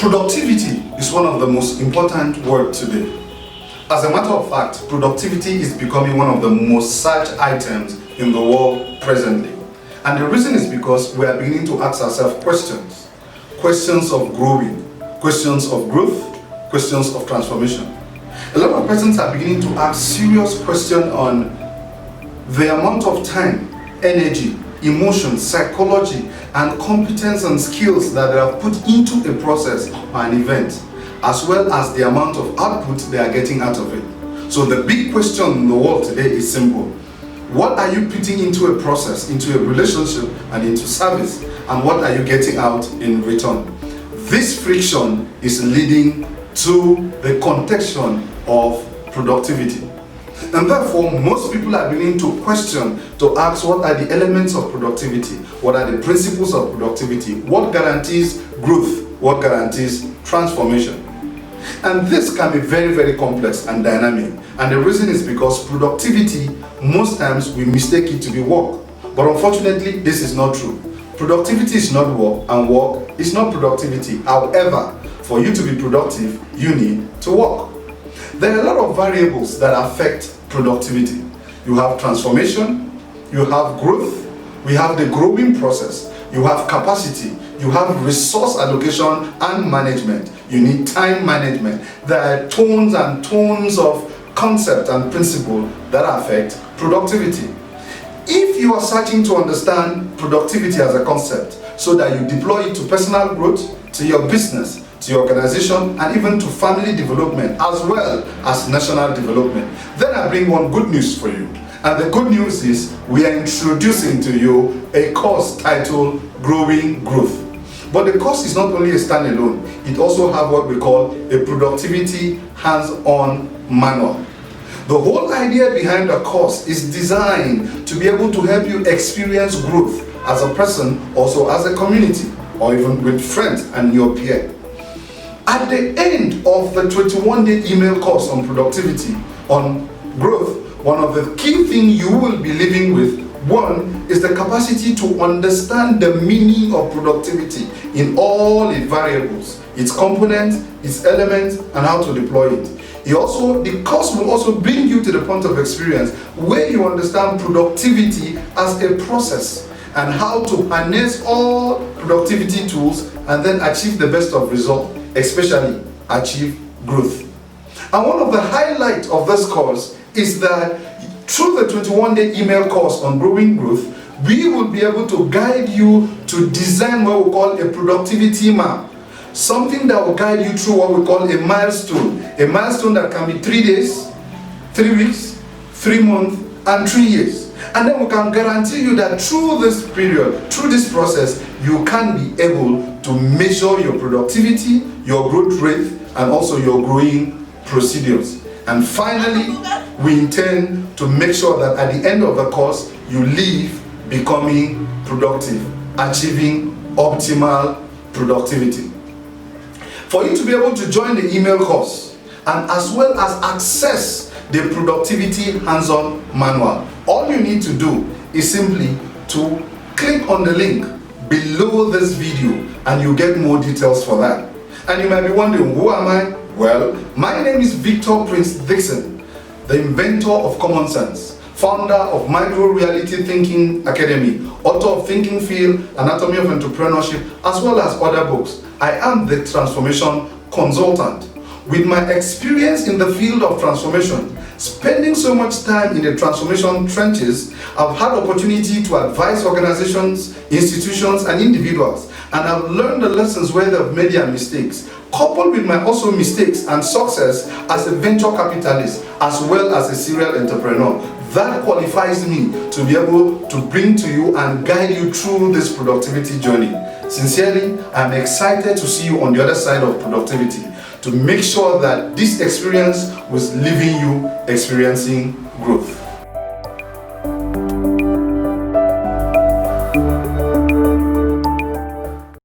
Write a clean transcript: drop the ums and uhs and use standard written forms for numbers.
Productivity is one of the most important words today. As a matter of fact, productivity is becoming one of the most searched items in the world presently. And the reason is because we are beginning to ask ourselves questions. Questions of growing, questions of growth, questions of transformation. A lot of persons are beginning to ask serious questions on the amount of time, energy, emotion, psychology, and competence and skills that they have put into a process or an event, as well as the amount of output they are getting out of it. So the big question in the world today is simple. What are you putting into a process, into a relationship, and into service? And what are you getting out in return? This friction is leading to the contention of productivity. And therefore, most people are beginning to question, to ask what are the elements of productivity, what are the principles of productivity, what guarantees growth, what guarantees transformation. And this can be very, very complex and dynamic. And the reason is because productivity, most times we mistake it to be work. But unfortunately, this is not true. Productivity is not work, and work is not productivity. However, for you to be productive, you need to work. There are a lot of variables that affect productivity. You have transformation, you have growth, we have the growing process, you have capacity, you have resource allocation and management, you need time management. There are tones and tones of concept and principle that affect productivity. If you are searching to understand productivity as a concept so that you deploy it to personal growth, to your business, to your organization, and even to family development as well as national development, then I bring one good news for you. And the good news is we are introducing to you a course titled Growing Growth. But the course is not only a standalone, it also has what we call a productivity hands-on manual. The whole idea behind the course is designed to be able to help you experience growth as a person, also as a community, or even with friends and your peer. At the end of the 21-day email course on productivity, on growth, one of the key things you will be living with, one, is the capacity to understand the meaning of productivity in all its variables, its components, its elements, and how to deploy it. The course will also bring you to the point of experience where you understand productivity as a process and how to harness all productivity tools and then achieve the best of results, especially achieve growth. And one of the highlights of this course is that through the 21-day email course on growing growth, we will be able to guide you to design what we call a productivity map. Something that will guide you through what we call a milestone that can be 3 days, 3 weeks, 3 months, and 3 years. And then we can guarantee you that through this period, through this process, you can be able to measure your productivity, your growth rate, and also your growing procedures. And finally, we intend to make sure that at the end of the course, you leave becoming productive, achieving optimal productivity. For you to be able to join the email course and as well as access the productivity hands-on manual, all you need to do is simply to click on the link below this video and you get more details for that. And you might be wondering, who am I? Well, my name is Victor Prince Dixon, the inventor of Common Sense, founder of Micro Reality Thinking Academy, author of Thinking Field, Anatomy of Entrepreneurship, as well as other books. I am the transformation consultant. With my experience in the field of transformation, spending so much time in the transformation trenches, I've had opportunity to advise organizations, institutions, and individuals, and I've learned the lessons where they've made their mistakes, coupled with my also mistakes and success as a venture capitalist, as well as a serial entrepreneur. That qualifies me to be able to bring to you and guide you through this productivity journey. Sincerely, I'm excited to see you on the other side of productivity, to make sure that this experience was leaving you experiencing growth.